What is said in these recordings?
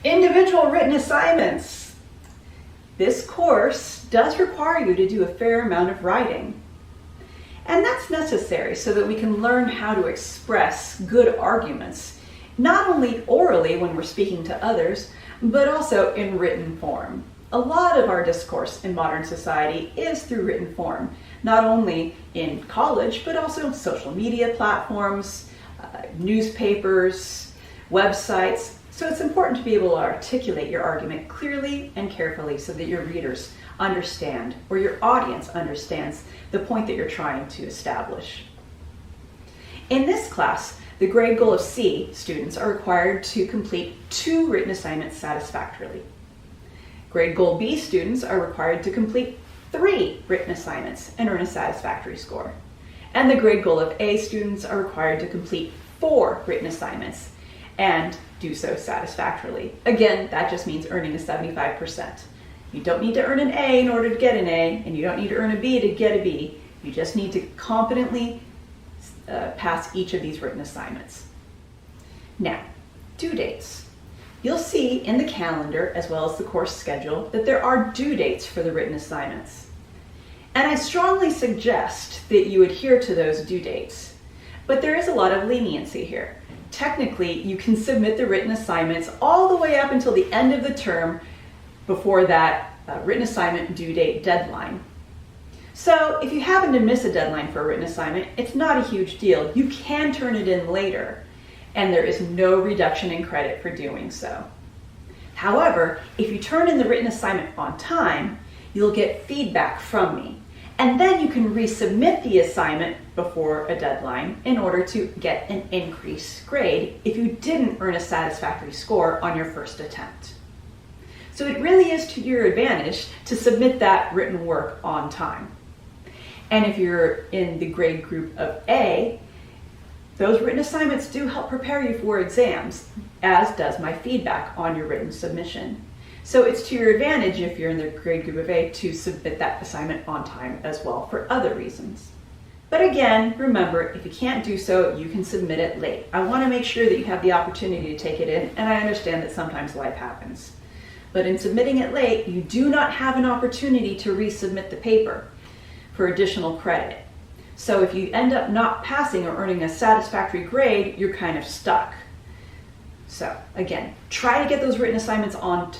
Individual written assignments. This course does require you to do a fair amount of writing. And that's necessary so that we can learn how to express good arguments, not only orally when we're speaking to others, but also in written form. A lot of our discourse in modern society is through written form, not only in college, but also social media platforms, newspapers, websites. So it's important to be able to articulate your argument clearly and carefully so that your readers understand, or your audience understands, the point that you're trying to establish. In this class, the grade goal of C students are required to complete 2 written assignments satisfactorily. Grade goal B students are required to complete 3 written assignments and earn a satisfactory score. And the grade goal of A students are required to complete 4 written assignments and do so satisfactorily. Again, that just means earning a 75%. You don't need to earn an A in order to get an A, and you don't need to earn a B to get a B. You just need to competently pass each of these written assignments. Now, due dates. You'll see in the calendar, as well as the course schedule, that there are due dates for the written assignments. And I strongly suggest that you adhere to those due dates. But there is a lot of leniency here. Technically, you can submit the written assignments all the way up until the end of the term before that written assignment due date deadline. So if you happen to miss a deadline for a written assignment, it's not a huge deal. You can turn it in later, and there is no reduction in credit for doing so. However, if you turn in the written assignment on time, you'll get feedback from me. And then you can resubmit the assignment before a deadline in order to get an increased grade if you didn't earn a satisfactory score on your first attempt. So it really is to your advantage to submit that written work on time. And if you're in the grade group of A, those written assignments do help prepare you for exams, as does my feedback on your written submission. So it's to your advantage if you're in the grade group of A to submit that assignment on time as well for other reasons. But again, remember, if you can't do so, you can submit it late. I want to make sure that you have the opportunity to take it in, and I understand that sometimes life happens. But in submitting it late, you do not have an opportunity to resubmit the paper for additional credit. So if you end up not passing or earning a satisfactory grade, you're kind of stuck. So again, try to get those written assignments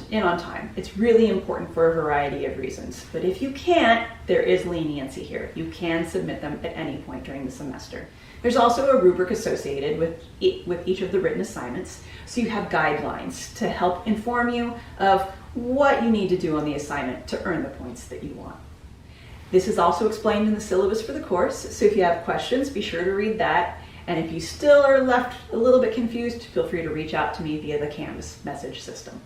in on time. It's really important for a variety of reasons. But if you can't, there is leniency here. You can submit them at any point during the semester. There's also a rubric associated with each of the written assignments, so you have guidelines to help inform you of what you need to do on the assignment to earn the points that you want. This is also explained in the syllabus for the course, so if you have questions, be sure to read that. And if you still are left a little bit confused, feel free to reach out to me via the Canvas message system.